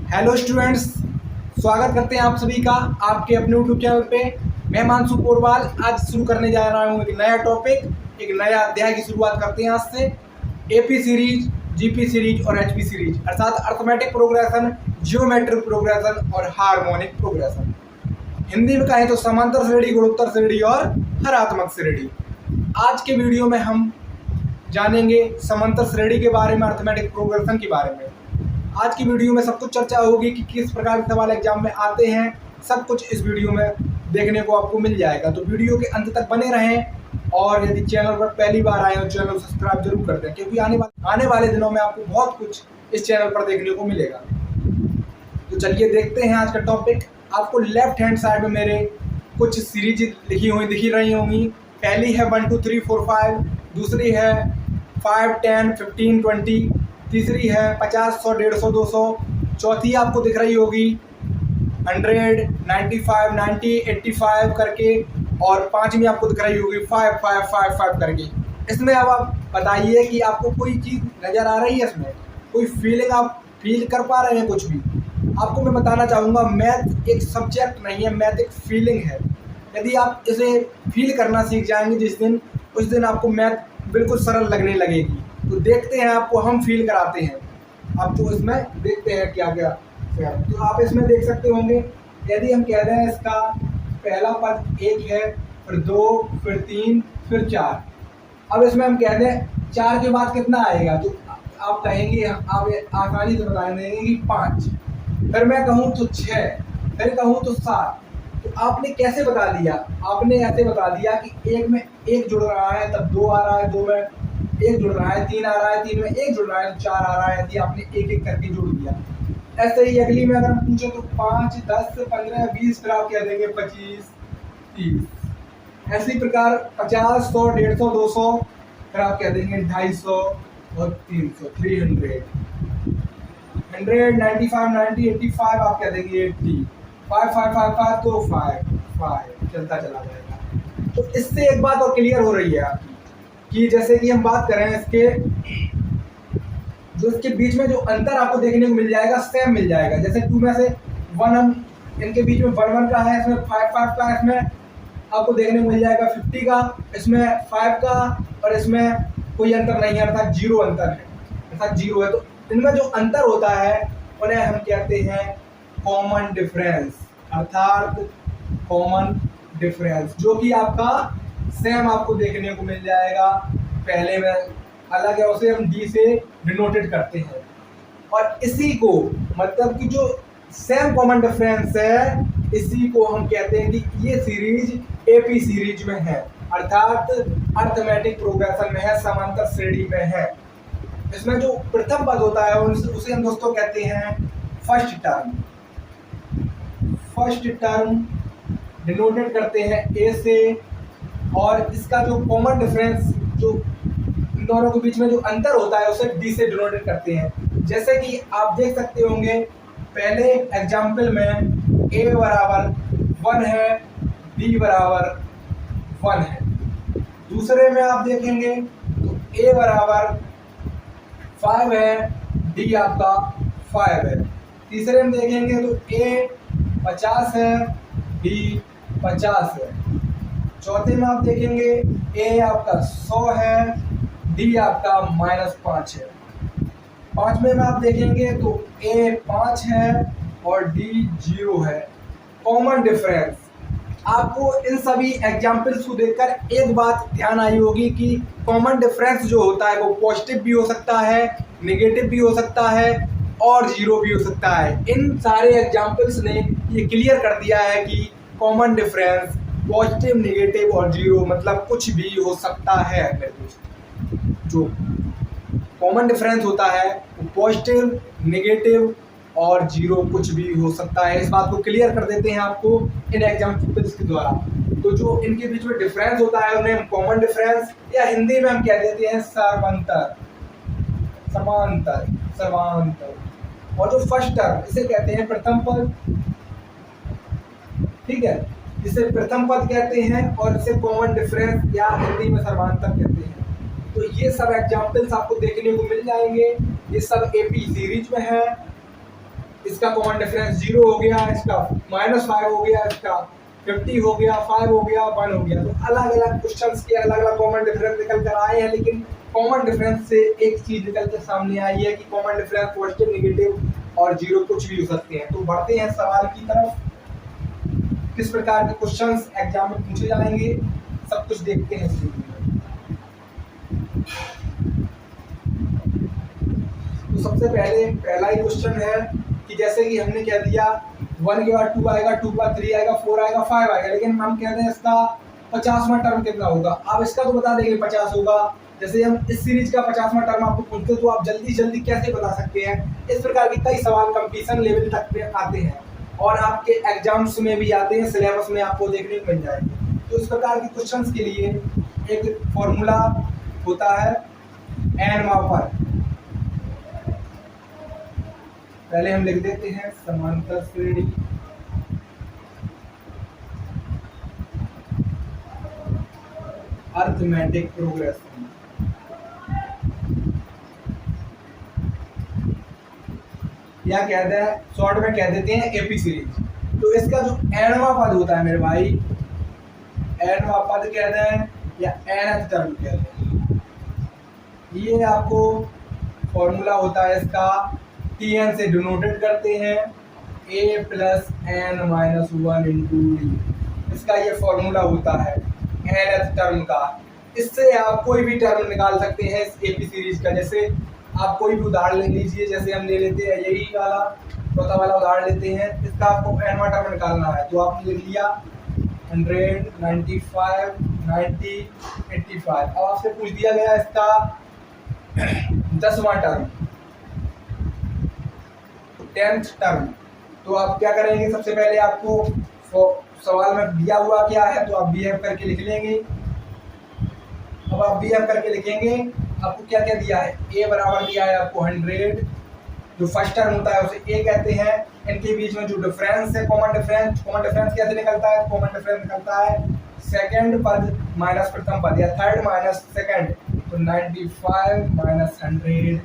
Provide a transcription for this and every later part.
Hello students, स्वागत करते हैं आप सभी का आपके अपने यूट्यूब चैनल पे। मैं मानसू पोरवाल आज शुरू करने जा रहा हूँ एक नया टॉपिक, एक नया अध्याय की शुरुआत करते हैं आज से। एपी सीरीज, जीपी सीरीज और एचपी सीरीज अर्थात अर्थमेटिक प्रोग्रेशन, जियोमेट्रिक प्रोग्रेशन और हार्मोनिक प्रोग्रेशन। हिंदी में कहें तो समांतर श्रेणी, गुणोत्तर श्रेणी और हरात्मक श्रेणी। आज के वीडियो में हम जानेंगे समांतर श्रेणी के बारे में, अर्थमेटिक प्रोग्रेशन के बारे में। आज की वीडियो में सब कुछ चर्चा होगी कि किस प्रकार के सवाल एग्जाम में आते हैं। सब कुछ इस वीडियो में देखने को आपको मिल जाएगा, तो वीडियो के अंत तक बने रहें। और यदि चैनल पर पहली बार आए हो चैनल को सब्सक्राइब जरूर कर दें, क्योंकि आने वाले दिनों में आपको बहुत कुछ इस चैनल पर देखने को मिलेगा। तो चलिए देखते हैं आज का टॉपिक। आपको लेफ्ट हैंड साइड में मेरे कुछ सीरीज लिखी हुई दिख रही होंगी। पहली है 1 2 3 4 5, दूसरी है 5 10 15 20, तीसरी है 50 100 150 200, चौथी आपको दिख रही होगी 100 95 90 85 करके, और पांचवी आपको दिख रही होगी 5 5 5 5 करके। इसमें अब आप बताइए कि आपको कोई चीज़ नज़र आ रही है, इसमें कोई फीलिंग आप फील कर पा रहे हैं। कुछ भी आपको मैं बताना चाहूँगा, मैथ एक सब्जेक्ट नहीं है, मैथ एक फीलिंग है। यदि आप इसे फील करना सीख जाएंगे जिस दिन, उस दिन आपको मैथ बिल्कुल सरल लगने लगेगी। तो देखते हैं, आपको हम फील कराते हैं। आपको इसमें देखते हैं क्या क्या। तो आप इसमें देख सकते होंगे, यदि हम कह रहे हैं इसका पहला पद 1 है, फिर 2, फिर 3, फिर 4। अब इसमें हम कह दें 4 के बाद कितना आएगा, तो आप कहेंगे, आप आसानी से बता देंगे कि 5। फिर मैं कहूँ तो 6, फिर कहूँ तो 7। तो आपने कैसे बता दिया? आपने ऐसे बता दिया कि 1 में 1 जुड़ रहा है, तब 2 आ रहा है, 2 में 1 जुड़ रहा है, 3 आ रहा है, 3 में 1 जुड़ रहा है, 4 आ रहा है। यदि आपने एक एक करके जोड़ दिया। ऐसे ही अगली में अगर हम पूछे तो 5 10 15 20, फिर आप कह देंगे 25 30। ऐसी प्रकार 50 100 150 200, फिर आप कह देंगे 250 और 300 300 100 95 90 85, आप कह देंगे 80 5 5 5 5, तो 5 5 चलता चला जाएगा। तो इससे एक बात और क्लियर हो रही है आपकी कि जैसे कि हम बात करें इसके, जो इसके बीच में जो अंतर आपको देखने को मिल जाएगा, सेम मिल जाएगा। जैसे 2 में से 1 हम इनके बीच में 1 1 का है, इसमें 5 5 का, इसमें आपको देखने को मिल जाएगा 50 का, इसमें 5 का, और इसमें कोई अंतर नहीं है, अर्थात 0 अंतर है, अर्थात 0 है। तो इनमें जो अंतर होता है उन्हें हम कहते हैं कॉमन डिफरेंस, अर्थात कॉमन डिफरेंस, जो कि आपका सेम आपको देखने को मिल जाएगा। पहले में अलग है, उसे हम डी से डिनोटेड करते हैं। और इसी को, मतलब कि जो सेम कॉमन डिफरेंस है, इसी को हम कहते हैं कि ये सीरीज एपी सीरीज में है, अर्थात अर्थमेटिक प्रोग्रेशन में है, समांतर श्रेणी में है। इसमें जो प्रथम पद होता है उसे हम दोस्तों कहते हैं first term. First term denoted करते हैं ए से, और इसका जो कॉमन डिफरेंस, जो इन दोनों के बीच में जो अंतर होता है, उसे डी से डिनोटेड करते हैं। जैसे कि आप देख सकते होंगे, पहले एग्जाम्पल में ए बराबर 1 है, बी बराबर 1 है। दूसरे में आप देखेंगे तो ए बराबर 5 है, डी आपका 5 है। तीसरे में देखेंगे तो ए 50 है, डी 50 है। चौथे में आप देखेंगे ए आपका 100 है, डी आपका -5 है। पांचवें में आप देखेंगे तो ए 5 है और डी 0 है। कॉमन डिफरेंस, आपको इन सभी एग्जाम्पल्स को देखकर एक बात ध्यान आई होगी कि कॉमन डिफरेंस जो होता है वो पॉजिटिव भी हो सकता है, नेगेटिव भी हो सकता है और 0 भी हो सकता है। इन सारे एग्जाम्पल्स ने ये क्लियर कर दिया है कि कॉमन डिफरेंस पॉजिटिव, नेगेटिव और 0, मतलब कुछ भी हो सकता है। मेरे दोस्त, जो कॉमन डिफरेंस होता है वो पॉजिटिव, नेगेटिव और 0 कुछ भी हो सकता है। इस बात को क्लियर कर देते हैं आपको इन एग्जाम्पल्स के द्वारा। तो जो इनके बीच में डिफरेंस होता है उन्हें हम कॉमन डिफरेंस, या हिंदी में हम कह देते हैं सर्वांतर, समांतर, सर्वांतर। और जो फर्स्ट टर्म, इसे कहते हैं प्रथम पद, ठीक है, इसे प्रथम पद कहते हैं, और इसे कॉमन डिफरेंस या हिंदी में सर्वांतर कहते हैं। तो ये सब एग्जाम्पल्स आपको देखने को मिल जाएंगे। ये सब एपी सीरीज में है। इसका कॉमन डिफरेंस 0 हो गया, इसका -5 हो गया, इसका 50 हो गया, 5 हो गया, 1 हो गया। तो अलग अलग क्वेश्चंस के अलग अलग कॉमन डिफरेंस निकल कर आए हैं, लेकिन कॉमन डिफरेंस से एक चीज निकल के सामने आई है कि कॉमन डिफरेंस पॉजिटिव, नेगेटिव और जीरो कुछ भी हो सकते हैं। तो बढ़ते हैं सवाल की तरफ। किस प्रकार के क्वेश्चंस एग्जाम में पूछे जाएंगे सब कुछ देखते हैं इस वीडियो में। तो सबसे पहला ही क्वेश्चन है कि जैसे कि हमने कह दिया 1 के बाद 2 आएगा, 2 के बाद 3 आएगा, 4 आएगा, 5 आएगा, लेकिन हम कहते हैं इसका 50वां टर्म कितना होगा। आप इसका तो बता देंगे 50 होगा। जैसे हम इस सीरीज का 50वां टर्म आपको पूछते तो आप जल्दी जल्दी कैसे बता सकते हैं। इस प्रकार के कई सवाल कंपटीशन लेवल तक आते हैं और आपके एग्जाम्स में भी आते हैं, सिलेबस में आपको देखने को मिल जाएंगे। तो इस प्रकार के क्वेश्चंस के लिए एक फॉर्मूला होता है एनमापर। पहले हम लिख देते हैं समांतर श्रेणी अरिथमेटिक प्रोग्रेशन। या कहते हैं शॉर्ट में कह देते हैं एपी सीरीज। तो इसका जो एनवा पद होता है मेरे भाई, एनवा पद कहते हैं या एनथ टर्म कहते हैं, ये आपको फॉर्मूला होता है इसका Tn से डिनोटेड करते हैं a plus N minus 1 into d. इसका ये फॉर्मूला होता है nth टर्म का। इससे आप कोई भी टर्म निकाल सकते हैं इस एपी सीरीज का। जैसे आप कोई भी उदाहरण ले लीजिए, जैसे हम ले लेते हैं यही वाला चौथा वाला उदाहरण लेते हैं। इसका आपको nवां टर्म निकालना है तो आपने लिख लिया 100, 95, 90, 85। अब आपसे पूछ दिया गया इसका 10वां टर्म, 10th टर्म। तो आप क्या करेंगे, सबसे पहले आपको सवाल में दिया हुआ क्या है तो आप BF करके लिख लेंगे। अब आप BF करके लिखेंगे, आपको क्या क्या दिया है, a बराबर दिया है आपको 100, जो फर्स्ट टर्म होता है उसे a कहते हैं। इनके बीच में जो डिफरेंस है कॉमन डिफरेंस कैसे निकलता है, कॉमन डिफरेंस निकलता है सेकंड पद माइनस प्रथम पद या थर्ड माइनस सेकंड। तो 95 माइनस 100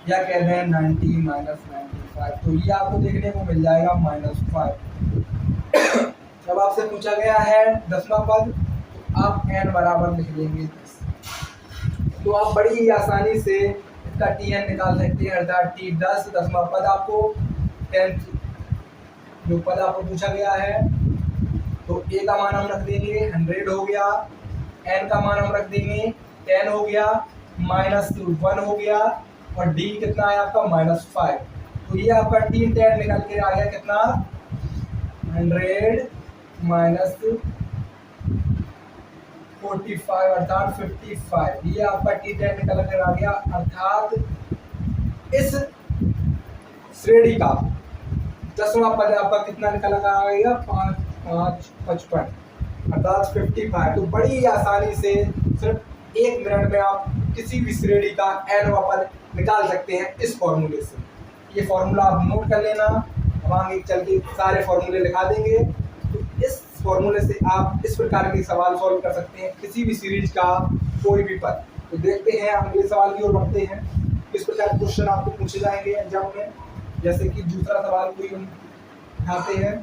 या कहते हैं 90 माइनस 95। तो ये आपको देखने को मिल जाएगा -5। जब आपसे पूछा गया है 10वां पद तो आप n बराबर लिख लेंगे 10। तो आप बड़ी ही आसानी से इसका Tn निकाल सकते हैं, अर्थात T10 10वां पद आपको 10th जो पद आपको पूछा गया है। तो a का मान हम रख देंगे 100 हो गया, n का मान हम रख देंगे 10 हो गया, -1 हो गया और d कितना है आपका -5। तो ये आपका T10 निकल के आ गया कितना 100 माइनस 45 अर्थात 55। ये आपका T10 निकल कर आ गया, अर्थात इस श्रेणी का 10वां पद आपका कितना निकल कर आएगा 5, 5, 55 अर्थात 55। तो बड़ी ही आसानी से सिर्फ 1 मिनट में आप किसी भी श्रेणी का nवां पद निकाल सकते हैं इस फॉर्मूले से। ये फॉर्मूला आप नोट कर लेना, हम आगे चल के सारे फॉर्मूले लिखा देंगे। तो इस फॉर्मूले से आप इस प्रकार के सवाल सॉल्व कर सकते हैं किसी भी सीरीज का कोई भी पद। तो देखते हैं अगले सवाल की ओर बढ़ते हैं, किस प्रकार के क्वेश्चन आपको पूछे जाएंगे एग्जाम में। जैसे कि दूसरा सवाल कोई हम उठाते हैं,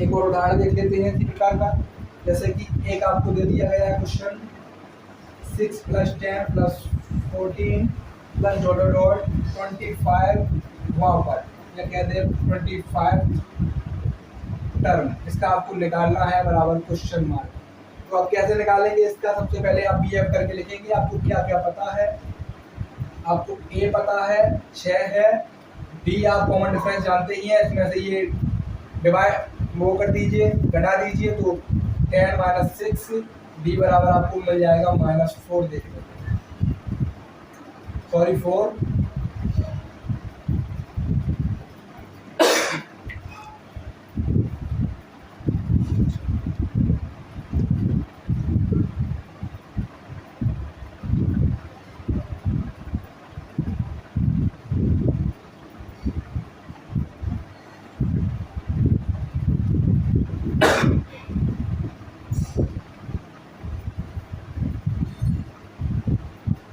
एक और उदाहरण देख लेते हैं इसी प्रकार का। जैसे कि एक आपको दे दिया गया है क्वेश्चन 6 + 10 + 14 + .25 वहाँ पर या कहते हैं 25 टर्म। इसका आपको निकालना है बराबर क्वेश्चन मार्क। तो आप कैसे निकालेंगे इसका, सबसे पहले आप BF करके लिखेंगे। आपको क्या क्या पता है, आपको A पता है 6 है, D आप कॉमन डिफरेंस जानते ही हैं, इसमें से ये डिवाइड वो कर दीजिए, घटा दीजिए तो 10 - 6 D बराबर आपको मिल जाएगा -4। देख लो, सॉरी 4।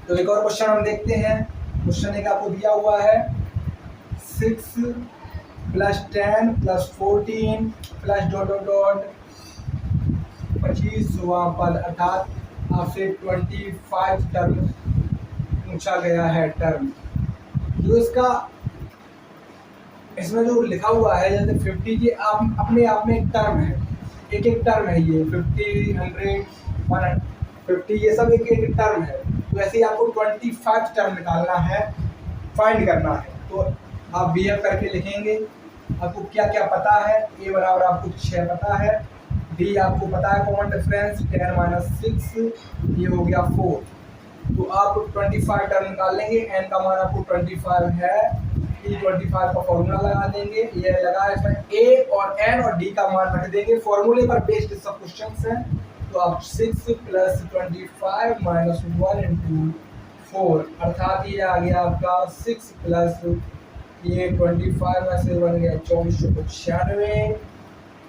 तो एक और क्वेश्चन हम देखते हैं क्वेश्चन एक आपको दिया हुआ है 6 + 10 + 14 प्लस डॉट डॉट डॉट 25वां पद अर्थात आपसे 25 टर्म पूछा गया है। टर्म जो इसका इसमें जो लिखा हुआ है जैसे 50 ये आप अपने आप में एक टर्म है, एक टर्म है ये 50, 100, 150 ये सब एक टर्म है। तो ऐसे ही आपको 25 टर्म निकालना है, फाइंड करना है। तो आप बीएफ करके लिखेंगे। आपको क्या क्या पता है, ए बराबर आपको 6 पता है, डी आपको पता है कॉमन डिफरेंस 10 - 6 ये हो गया 4। तो आप 25 टर्म निकाल लेंगे, एन का मान आपको 25 है, 25 का फॉर्मूला लगा देंगे। ये लगा इसमें ए और एन और डी का मान रख देंगे, फॉर्मूले पर बेस्ड सब क्वेश्चंस हैं। तो आप 6 + 25 - 1 × 4 अर्थात ये आ गया आपका 6 + ये 25 में से बन गया 2496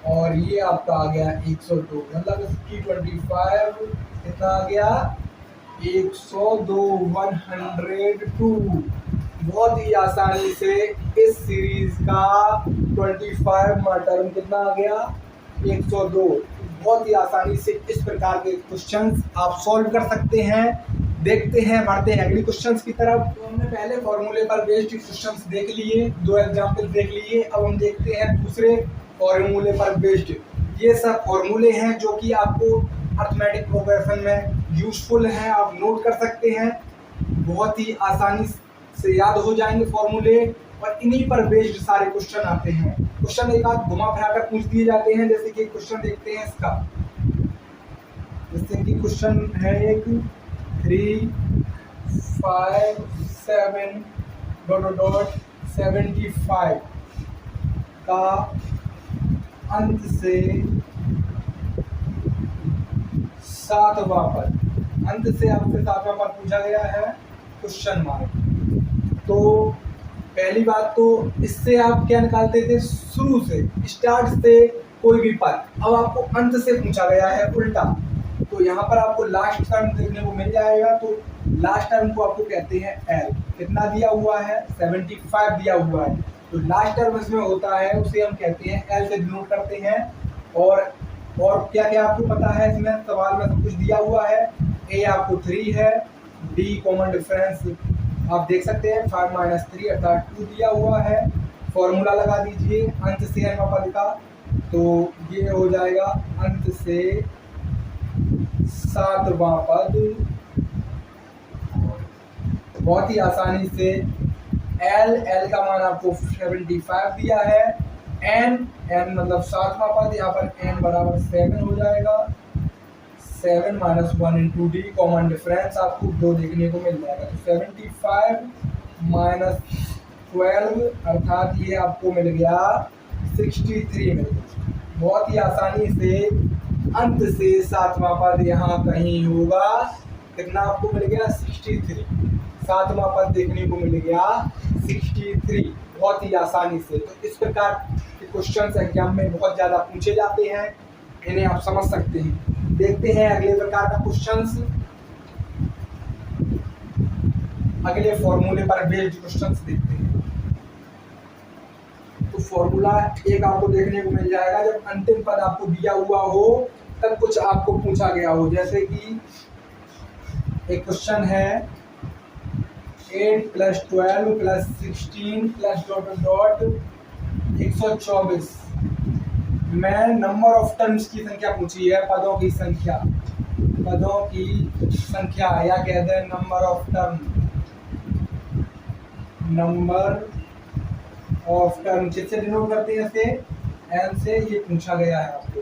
और ये आपका आ गया 102। मतलब इसकी 25 कितना आ गया 102, 102। बहुत ही आसानी से इस सीरीज का 25वां टर्म कितना आ गया 102। बहुत ही आसानी से इस प्रकार के क्वेश्चंस आप सॉल्व कर सकते हैं। देखते हैं, बढ़ते हैं अगली क्वेश्चंस की तरफ। तो हमने पहले फॉर्मूले पर बेस्ड क्वेश्चंस देख लिए, 2 एग्जाम्पल देख लिए। अब हम देखते हैं दूसरे फॉर्मूले पर बेस्ड। ये सब फॉर्मूले हैं जो कि आपको अर्थमेटिक प्रोग्रेशन में यूजफुल हैं, आप नोट कर सकते हैं। बहुत ही आसानी से याद हो जाएंगे फॉर्मूले और इन्हीं पर बेस्ड सारे क्वेश्चन आते हैं। क्वेश्चन एक आध घुमा फिरा कर पूछ दिए जाते हैं, जैसे कि क्वेश्चन देखते हैं इसका। जैसे कि क्वेश्चन है एक 3, 5, 7 डॉट 75 का अंत से 7वां पद, अंत से आपसे 7वां पद पूछा गया है क्वेश्चन मार्क। तो पहली बात तो इससे आप क्या निकालते थे, शुरू से स्टार्ट से कोई भी पद। अब आपको अंत से पूछा गया है उल्टा, तो यहाँ पर आपको लास्ट टर्म देखने को मिल जाएगा। तो लास्ट टर्म को आपको कहते हैं एल। कितना दिया हुआ है 75 दिया हुआ है, तो लास्ट टर्म इसमें होता है उसे हम कहते हैं एल से डिनोट करते हैं। और क्या क्या आपको पता है, इसमें सवाल में सब कुछ दिया हुआ है। ए आपको 3 है, डी कॉमन डिफरेंस आप देख सकते हैं 5 - 3 अर्थात 2 दिया हुआ है। फॉर्मूला लगा दीजिए अंत से n पद का, तो ये हो जाएगा अंत से 7वां पद। बहुत ही आसानी से एल का मान आपको 75 दिया है, एन मतलब 7वां पद, यहाँ पर n बराबर 7 हो जाएगा। 7 - 1 × d कॉमन डिफरेंस आपको 2 देखने को मिल जाएगा। तो 75 - 12 अर्थात ये आपको मिल गया 63 मिल गया। बहुत ही आसानी से अंत से 7वां पद यहाँ कहीं होगा। कितना आपको मिल गया 63, 7वां पद देखने को मिल गया 63, बहुत ही आसानी से। तो इस प्रकार के क्वेश्चन एग्जाम में बहुत ज़्यादा पूछे जाते हैं, इन्हें आप समझ सकते हैं। देखते हैं अगले प्रकार का क्वेश्चंस, अगले फॉर्मूले पर बेस्ड क्वेश्चंस देखते हैं। तो फॉर्मूला एक आपको देखने को मिल जाएगा जब अंतिम पद आपको दिया हुआ हो तब कुछ आपको पूछा गया हो। जैसे कि एक क्वेश्चन है 8 + 12 + 16 + डॉट डॉट 124 में नंबर ऑफ टर्म्स की संख्या पूछी है, पदों की संख्या, या कहते हैं number of term, number of term किससे डिनोट करते हैं, इसे एन से। ये पूछा गया है आपको।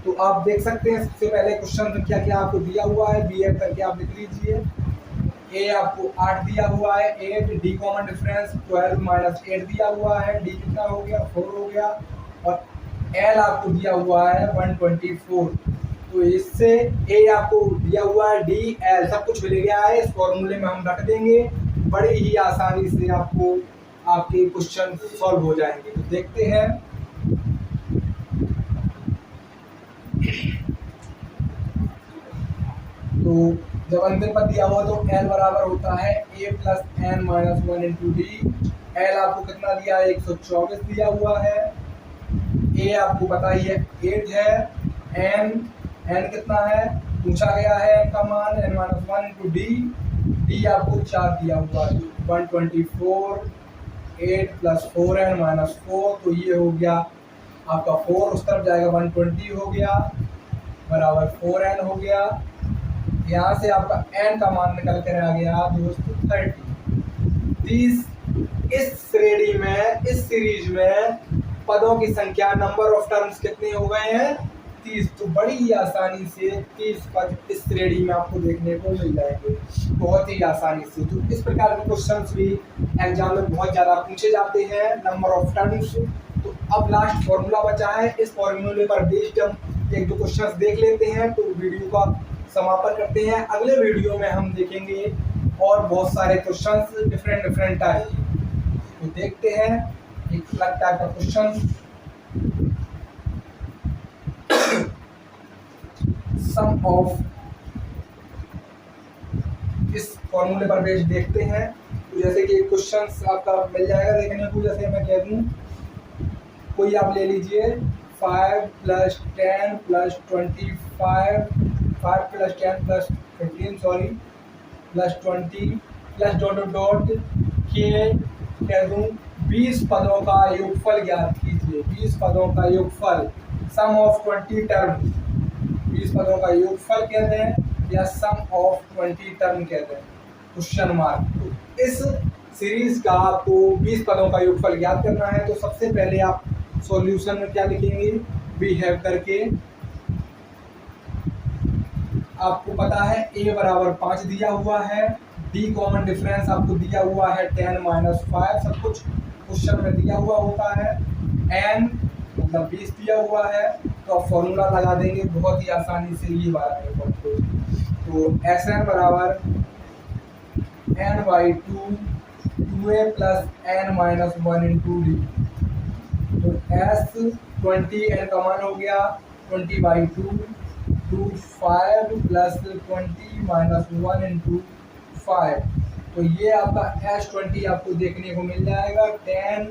तो आप देख सकते हैं सबसे पहले क्वेश्चन संख्या क्या आपको दिया हुआ है, बी एफ करके आप लिख लीजिए। ए आपको 8 दिया हुआ है, 8, डी कॉमन डिफरेंस 12 - 8 दिया हुआ है, डी कितना हो गया 4 हो गया, और एल आपको दिया हुआ है 124। तो इससे ए आपको दिया हुआ है, डी एल सब कुछ मिल गया है, इस फॉर्मूले में हम रख देंगे। बड़ी ही आसानी से आपको आपके क्वेश्चन सॉल्व हो जाएंगे। तो देखते हैं तो जब अंतिम पद दिया हुआ तो एल बराबर होता है A plus N minus one into D. L आपको कितना दिया है, 124 दिया हुआ है। ए आपको पता ही है 8 है। एन एन कितना है पूछा गया है, एन का मान n minus one into d. D आपको 4 दिया हुआ है 124। 8 प्लस 4n माइनस 4, तो ये हो गया आपका 4 उस तरफ जाएगा 120 हो गया बराबर 4n हो गया। यहाँ से आपका n का मान निकल कर आ गया दोस्तों 30। 30 इस श्रेणी में, इस सीरीज में पदों की संख्या, नंबर ऑफ टर्म्स कितने हो गए हैं, 30। तो बड़ी आसानी से 30 पद इस श्रेणी में आपको देखने को मिल जाएंगे, बहुत ही आसानी से। तो इस प्रकार के क्वेश्चंस भी एग्जाम में बहुत ज़्यादा पूछे जाते हैं, नंबर ऑफ टर्म्स। तो अब लास्ट फॉर्मूला बचा है, इस फॉर्मूले पर बेस्ड हम एक दो क्वेश्चंस देख लेते हैं, तो वीडियो का समापन करते हैं। अगले वीडियो में हम देखेंगे और बहुत सारे क्वेश्चंस डिफरेंट टाइप। तो देखते हैं एक अलग टाइप का क्वेश्चन, सम ऑफ, इस फॉर्मूले पर बेस्ड देखते हैं। तो जैसे कि क्वेश्चंस आपका मिल जाएगा देखने को, जैसे मैं कह दूं कोई आप ले लीजिए 5 + 10 + 25, 5 + 10 + 15 सॉरी + 20 + डॉट डॉट डॉट के कह दूं 20 पदों का योगफल ज्ञात कीजिए। 20 पदों का योगफल, सम ऑफ 20 टर्म, 20 पदों का योगफल कहते हैं या सम ऑफ 20 टर्म कहते हैं, क्वेश्चन मार्क। तो इस सीरीज का आपको 20 पदों का योगफल ज्ञात करना है। तो सबसे पहले आप सॉल्यूशन में क्या लिखेंगे, वी हैव करके, आपको पता है a बराबर 5 दिया हुआ है, d कॉमन डिफरेंस आपको दिया हुआ है 10 माइनस 5, सब कुछ क्वेश्चन में दिया हुआ होता है। n मतलब 20 दिया हुआ है, तो आप फॉर्मूला लगा देंगे बहुत ही आसानी से, ये बात है। तो Sn बराबर n/2 2a plus n minus 1 into D. तो S 20 n का मान हो गया 20/2 2 5 प्लस 20 माइनस 1 इंटू 5। तो ये आपका S20 आपको देखने को मिल जाएगा 10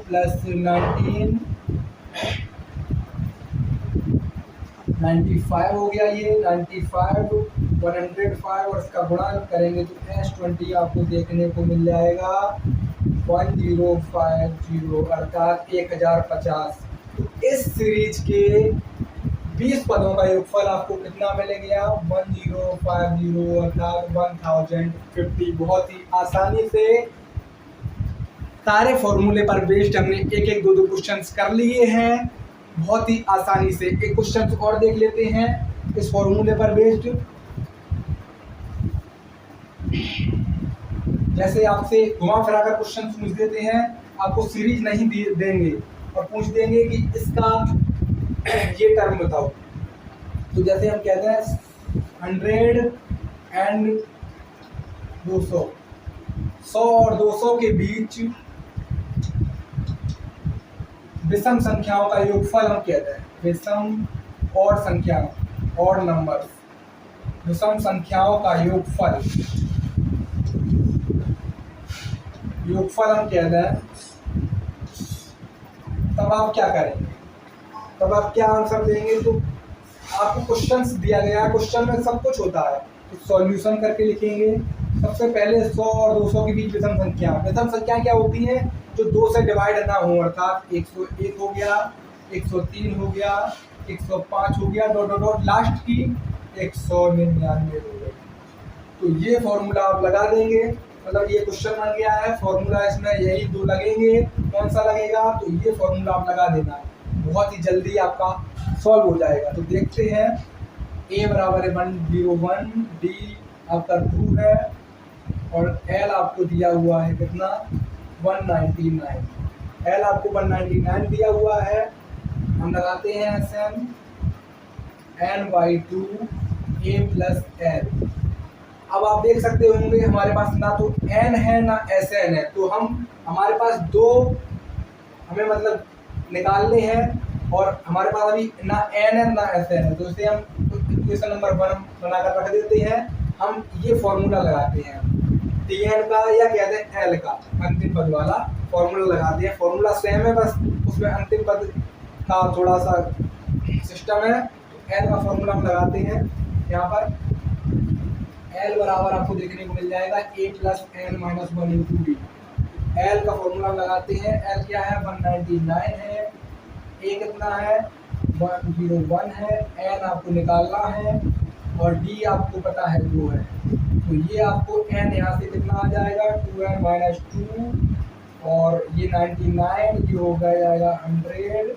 प्लस 19 95 हो गया, ये 95 105 और इसका गुणा करेंगे तो S20 आपको देखने को मिल जाएगा 1050 अर्थात 1050। तो इस सीरीज के 20 पदों का योगफल आपको कितना मिलेगा, 1050 अर्थात 1050। बहुत ही आसानी से सारे फॉर्मूले पर बेस्ड हमने एक एक दो क्वेश्चंस कर लिए हैं, बहुत ही आसानी से। एक क्वेश्चन और देख लेते हैं इस फॉर्मूले पर बेस्ड। जैसे आपसे घुमा फिरा कर क्वेश्चन पूछ देते हैं, आपको सीरीज नहीं देंगे और पूछ देंगे कि इसका ये टर्म बताओ। तो जैसे हम कहते हैं 100 एंड 200, 100 और 200 के बीच विषम संख्याओं का योगफल हम कहते हैं, विषम और संख्याओं और नंबर्स, विषम संख्याओं का योगफल हम कहते हैं। तब आप क्या करेंगे, तब आप क्या आंसर देंगे। तो आपको क्वेश्चंस दिया गया है, क्वेश्चन में सब कुछ होता है, तो सॉल्यूशन करके लिखेंगे। सबसे पहले 100 और 200 के बीच विषम संख्या क्या होती है, जो 2 से डिवाइड ना हो, अर्थात 101 हो गया, 103 हो गया, 105 हो गया, डॉट डॉट डॉट लास्ट की 199 हो गई। तो ये फॉर्मूला आप लगा देंगे, मतलब ये क्वेश्चन बन गया है, फॉर्मूला इसमें यही दो लगेंगे। कौन सा लगेगा, तो ये फॉर्मूला आप लगा देना, बहुत ही जल्दी आपका सॉल्व हो जाएगा। तो देखते हैं, a बराबर है 101, d आपका 2 है और l आपको दिया हुआ है कितना 199, l आपको 199 दिया हुआ है। हम लगाते हैं Sn n/2 a plus l। अब आप देख सकते होंगे हमारे पास ना तो n है ना Sn है, तो हमारे पास दो हमें मतलब निकालने हैं और हमारे पास अभी ना n है ना Sn है, तो इसे हम इक्वेशन नंबर 1 बनाकर रख देते हैं। हम ये फॉर्मूला लगाते हैं Tn का या कहते हैं L का अंतिम पद वाला फॉर्मूला लगाते हैं। फॉर्मूला सेम है, बस उसमें अंतिम पद का थोड़ा सा सिस्टम है। L का फॉर्मूला हम लगाते हैं यहाँ पर। L बराबर आपको देखने को मिल जाएगा a + n - 1 × d। L का फॉर्मूला लगाते हैं। L क्या है 199 है, a कितना है 101 है, n आपको निकालना है और d आपको पता है 2 है। तो ये आपको n यहाँ से कितना आ जाएगा 2n - 2 और ये 99, ये हो जाएगा 100,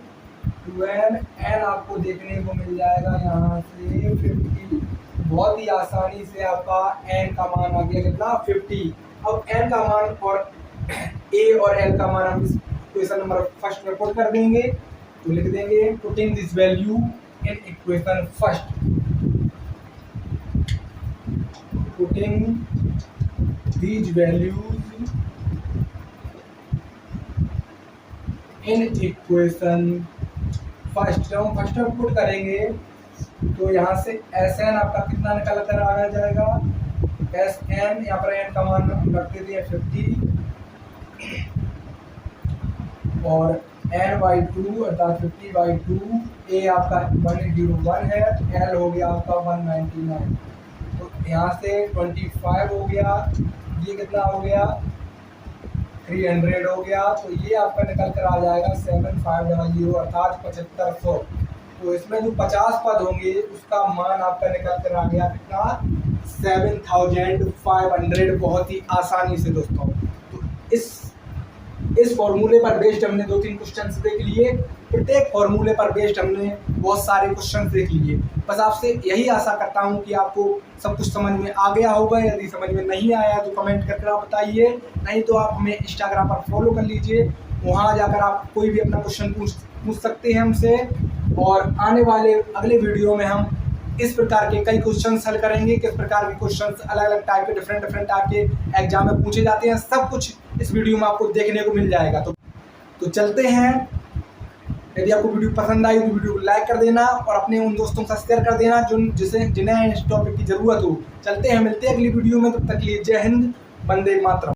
2n, n आपको देखने को मिल जाएगा यहाँ से 50। बहुत ही आसानी से आपका n का मान आ गया कितना 50। अब n का मान और a और l का मान हम इस इक्वेशन नंबर फर्स्ट में पुट कर देंगे। तो लिख देंगे putting this value in equation first, putting these values in equation first. जब हम फर्स्ट में पुट करेंगे तो यहाँ से Sn आपका कितना निकल कर आ जाएगा Sn, यहाँ पर n का मान हम रख देते हैं 50 और n/2 अर्थात 50/2, a आपका 101 है, l हो गया आपका 199। तो यहाँ से 25 हो गया, ये कितना हो गया 300 हो गया। तो ये आपका निकल कर आ जाएगा 7500 अर्थात 7500। तो इसमें जो 50 पद होंगे उसका मान आपका निकल कर आ गया कितना 7500। बहुत ही आसानी से दोस्तों। तो इस फॉर्मूले पर बेस्ड हमने 2-3 क्वेश्चंस देख लिए। प्रत्येक फॉर्मूले पर बेस्ड हमने बहुत सारे क्वेश्चंस देख लिए। बस आपसे यही आशा करता हूं कि आपको सब कुछ समझ में आ गया होगा। यदि समझ में नहीं आया तो कमेंट करके आप बताइए, नहीं तो आप हमें इंस्टाग्राम पर फॉलो कर लीजिए। वहां जाकर आप कोई भी अपना क्वेश्चन पूछ सकते हैं हमसे। और आने वाले अगले वीडियो में हम इस प्रकार के कई क्वेश्चन हल करेंगे। किस प्रकार के क्वेश्चन अलग अलग टाइप के डिफरेंट टाइप के एग्जाम में पूछे जाते हैं, सब कुछ इस वीडियो में आपको देखने को मिल जाएगा। तो चलते हैं। यदि आपको वीडियो पसंद आई तो वीडियो को लाइक कर देना और अपने उन दोस्तों के साथ शेयर कर देना जिन्हें इस टॉपिक की ज़रूरत हो। चलते हैं, मिलते हैं अगली वीडियो में। तब तक के लिए जय हिंद, वंदे मातरम।